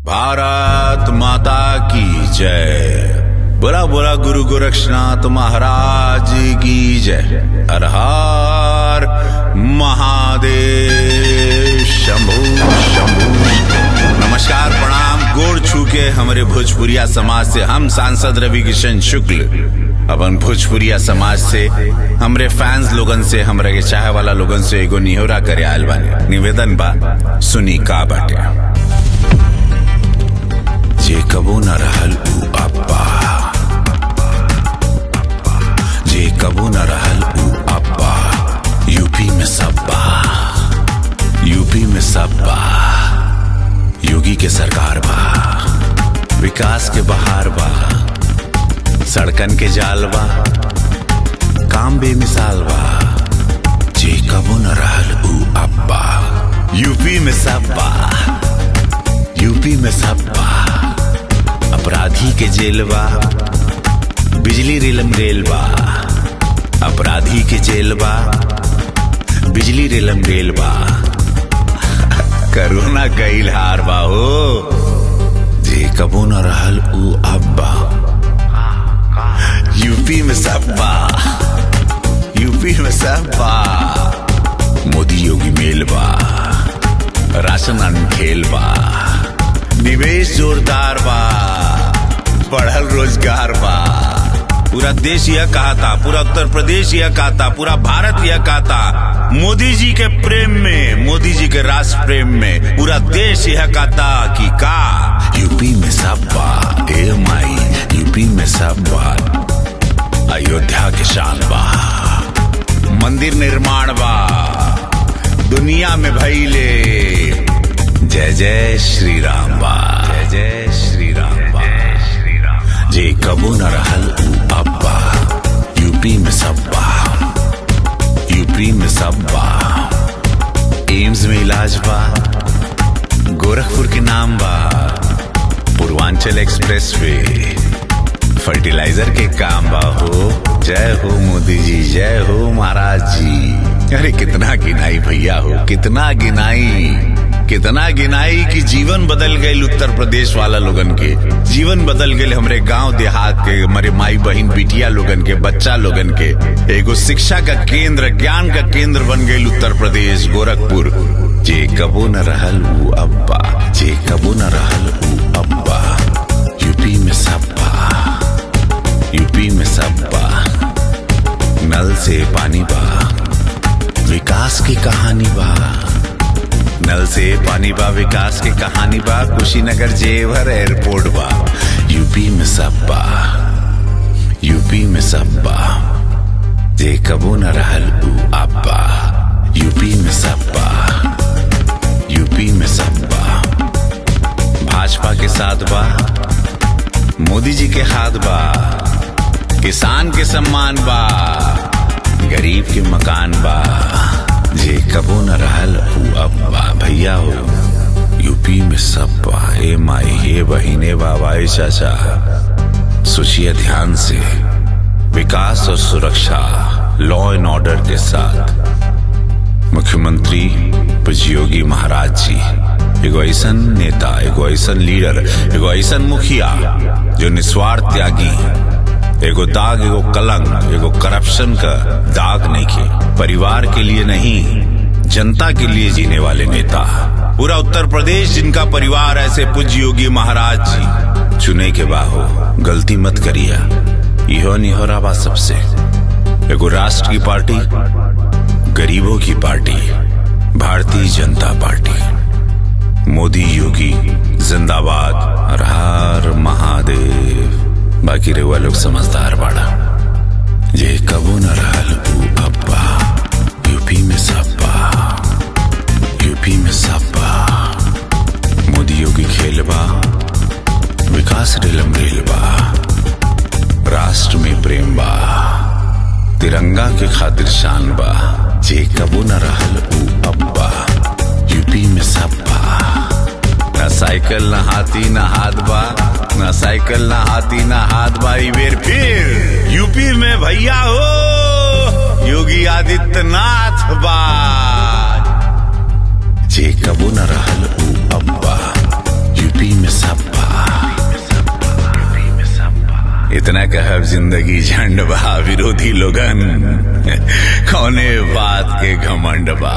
भारत माता की जय। बोला बोला गुरु गोरक्षनाथ महाराज की जय। हर हर महादेव शंभू शंभू। नमस्कार प्रणाम गोड़ छू के हमारे भोजपुरिया समाज से हम सांसद रवि किशन शुक्ल अपन भोजपुरिया समाज से हमरे फैंस लोगन से हमरा के चाहे वाला लोगन से एगो निहोरा करे आयल बानी। निवेदन बा सुनी का बाटे। जे कबो न रहल उ अब्बा, जे कबो न रहल उ अब्बा, यूपी में सब्बा, यूपी में सब्बा। योगी के सरकार बा, विकास के बहार बा, सड़कन के जाल बा, काम बेमिसाल बा। जे कबो न रहल उ अब्बा, यूपी में सब्बा, यूपी में सब्बा। अपराधी के जेल बा, बिजली रेलम रेल बा, अपराधी के जेल बा, बिजली रेलम रेल बा। करोना गईल हार बा हो, जे कबो न रहल उ अब्बा, यूपी में सब्बा, यूपी में सब्बा। मोदी योगी मेल बा, राशन अनखेल बा, निवेश जोरदार बा, बढ़ल रोजगार बा। पूरा देश यह कहता, पूरा उत्तर प्रदेश यह कहता, पूरा भारत यह कहता, मोदी जी के प्रेम में, मोदी जी के राष्ट्र प्रेम में पूरा देश यह कहता कि का यूपी में सब्बा। ए माई यूपी में सब्बा। अयोध्या के शान बा, मंदिर निर्माण बा, दुनिया में भइले जय जय श्री राम बा, जय जय श्री राम बा। जे कबो न रहल उ अब्बा, यूपी में सब्बा, यूपी में सब्बा। एम्स में इलाज बा, गोरखपुर के नाम बा, पूर्वांचल एक्सप्रेस वे फर्टिलाइजर के काम बा हो। जय हो मोदी जी, जय हो महाराज जी। अरे कितना गिनाई भैया हो, कितना गिनाई, कितना गिनाई कि जीवन बदल गए उत्तर प्रदेश वाला लोगन के, जीवन बदल गए हमरे गांव देहात के, हमारे माई बहन बिटिया लोगन के, बच्चा लोगन के। एगो शिक्षा का केंद्र, ज्ञान का केंद्र बन गए उत्तर प्रदेश गोरखपुर। जे कबो न रहल उ अब्बा, जे कबो न रहल उ अब्बा, यूपी में सब्बा, यूपी में सब्बा। नल से पानी बा, विकास की कहानी बा, नल से पानी बा, विकास की कहानी बा। कुशीनगर जेवर एयरपोर्ट बा, यूपी में सब्बा, यूपी में सब्बा। जे कबो न रहल उ अब्बा, यूपी में सब्बा, यूपी में सब्बा। भाजपा के साथ बा, मोदी जी के हाथ बा, किसान के सम्मान बा, गरीब के मकान बा। जे कबो न रहल उ अब्बा भैया हो, यूपी में सब्बा। ए माई हे बहिने बाबा ए चाचा, सोचिए ध्यान से। विकास और सुरक्षा, लॉ एंड ऑर्डर के साथ मुख्यमंत्री पूज्य योगी महाराज जी एगो ऐसन नेता, एगो ऐसन लीडर, एगो ऐसन मुखिया जो निस्वार्थ त्यागी, एगो दाग, एगो कलंक, एगो करप्शन का दाग नहीं के, परिवार के लिए नहीं जनता के लिए जीने वाले नेता। पूरा उत्तर प्रदेश जिनका परिवार ऐसे पूज्य योगी महाराज जी चुने के बाहो, गलती मत करिया। इहो निहोरा बा सबसे। एगो राष्ट्र की पार्टी, गरीबों की पार्टी, भारतीय जनता पार्टी। मोदी योगी जिंदाबाद, हर हर महादेव। बाकी रेवा लोग समझदार बाड़ा। जे कबो न रहल उ अब्बा, यूपी में सब्बा, यूपी में सब्बा। मोदी योगी खेल बा, विकास रेलम रेल बा, राष्ट्र में प्रेम बा, तिरंगा के खातिर शान बा। जे कबो न रहल उ अब्बा, यूपी में सब्बा। ना साइकिल ना हाथी ना हाथ बा, ना साइकिल ना हाथी ना हाथ बा। बेर फिर यूपी में भैया हो, योगी आदित्यनाथ बा। जे कबो न रहल उ अब्बा, यूपी में इतना कहब जिंदगी झंड बा, विरोधी लोगन कौने बात के घमंड बा।